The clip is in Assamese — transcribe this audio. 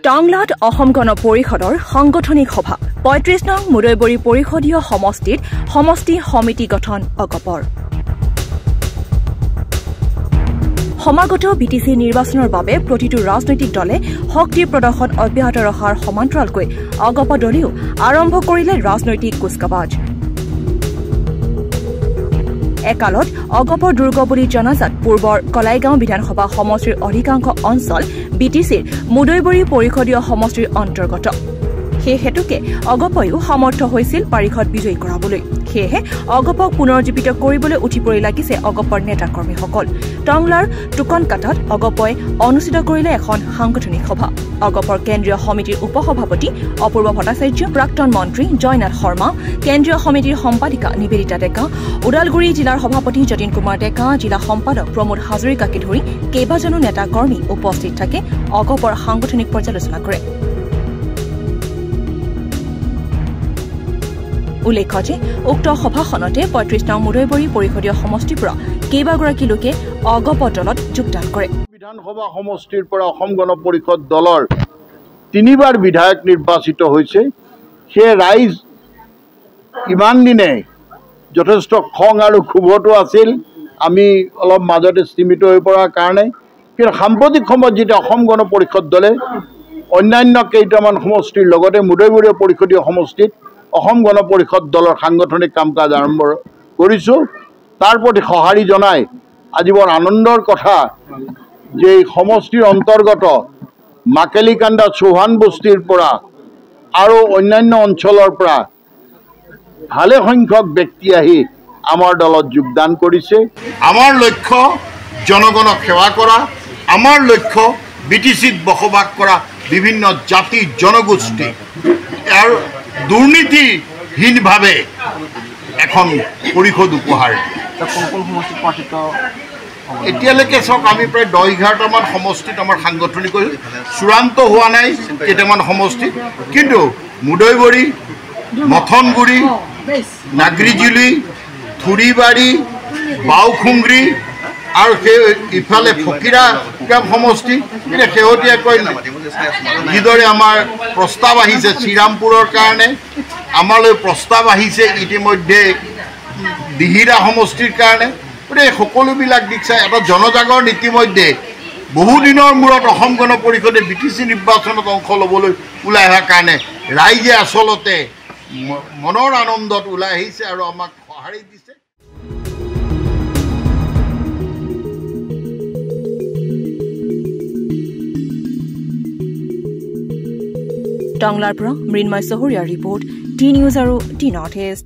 টংলাত অসম গণ পৰিষদৰ সাংগঠনিক সভা ৩৫ নং মুদৈবৰী পৰিষদীয় সমষ্টিত সমষ্টি সমিতি গঠন অগপৰ সমাগত বিটিসি নিৰ্বাচনৰ বাবে প্ৰতিটো ৰাজনৈতিক দলে শক্তিৰ প্ৰদৰ্শন অব্যাহত ৰখাৰ সমান্তৰালকৈ অগপ দলেও আৰম্ভ কৰিলে ৰাজনৈতিক কুচকাৱাজ একালত অগপৰ দুৰ্গ বুলি জনাজাত পূৰ্বৰ কলাইগাঁও বিধানসভা সমষ্টিৰ অধিকাংশ অঞ্চল বিটিসিৰ মুদৈবৰী পৰিষদীয় সমষ্টিৰ অন্তৰ্গত সেই হেতুকে অগপয়ো সমৰ্থ হৈছিল পাৰিষদ বিজয়ী কৰাবলৈ সেয়েহে অগপক পুনৰুজ্জীৱিত কৰিবলৈ উঠি পৰি লাগিছে অগপৰ নেতা কৰ্মীসকল টংলাৰ টুকনকাটাত অগপই অনুষ্ঠিত কৰিলে এখন সাংগঠনিক সভা অগপৰ কেন্দ্ৰীয় সমিতিৰ উপসভাপতি অপূৰ্ব ভট্টাচাৰ্য প্ৰাক্তন মন্ত্ৰী জয়নাথ শৰ্মা কেন্দ্ৰীয় সমিতিৰ সম্পাদিকা নিবেদিতা ডেকা ওদালগুৰি জিলাৰ সভাপতি যতীন কুমাৰ ডেকা জিলা সম্পাদক প্ৰমোদ হাজৰিকাকে ধৰি কেইবাজনো নেতা কৰ্মী উপস্থিত থাকে অগপৰ সাংগঠনিক পৰ্যালোচনা কৰে উল্লেখ্য যে উক্ত সভাখনতে ৩৫ নং মুদৈবৰী পৰিষদীয় সমষ্টিৰ পৰা কেইবাগৰাকী লোকে অগপ দলত যোগদান কৰে বিধানসভা সমষ্টিৰ পৰা অসম গণ পৰিষদ দলৰ ৩বাৰ বিধায়ক নিৰ্বাচিত হৈছে সেই ৰাইজ ইমান দিনে যথেষ্ট খং আৰু ক্ষোভতো আছিল আমি অলপ মাজতে সীমিত হৈ পৰাৰ কাৰণে কিন্তু সাম্প্ৰতিক সময়ত যেতিয়া অসম গণ পৰিষদ দলে অন্যান্য কেইটামান সমষ্টিৰ লগতে মুদৈবৰী পৰিষদীয় সমষ্টিত অসম গণ পৰিষদ দলৰ সাংগঠনিক কাম কাজ আৰম্ভ কৰিছোঁ তাৰ প্ৰতি সঁহাৰি জনাই আজি বৰ আনন্দৰ কথা যে এই সমষ্টিৰ অন্তৰ্গত মাকেলিকান্দা চৌহান বস্তিৰ পৰা আৰু অন্যান্য অঞ্চলৰ পৰা ভালে সংখ্যক ব্যক্তি আহি আমাৰ দলত যোগদান কৰিছে আমাৰ লক্ষ্য জনগণক সেৱা কৰা আমাৰ লক্ষ্য বিটিসিত বসবাস কৰা বিভিন্ন জাতি জনগোষ্ঠী আৰু দুৰ্নীতিহীনভাৱে এখন পৰিষদ উপহাৰ এতিয়ালৈকে চাওক আমি প্ৰায় ১০-১১টামান সমষ্টিত আমাৰ সাংগঠনিক চূড়ান্ত হোৱা নাই কেইটামান সমষ্টিত কিন্তু মুদৈবৰী মথনগুৰি নাগৰিজুলি থুৰিবাৰী বাওখুংগ্ৰি আৰু সেই ইফালে ফকিৰা কেম্প সমষ্টি এতিয়া শেহতীয়াকৈ যিদৰে আমাৰ প্ৰস্তাৱ আহিছে শ্ৰীৰামপুৰৰ কাৰণে আমালৈ প্ৰস্তাৱ আহিছে ইতিমধ্যে দিহিৰা সমষ্টিৰ কাৰণে গতিকে সকলোবিলাক দিশ চাই এটা জনজাগৰণ ইতিমধ্যে বহুদিনৰ মূৰত অসম গণ পৰিষদে বিটিসি নিৰ্বাচনত অংশ ল'বলৈ ওলাই অহাৰ কাৰণে ৰাইজে আচলতে মনৰ আনন্দত ওলাই আহিছে আৰু আমাক সঁহাৰি দিছে টংলাৰ পৰা মৃন্ময় চহৰীয়াৰ ৰিপৰ্ট টি নিউজ আৰু টি নৰ্থ ইষ্ট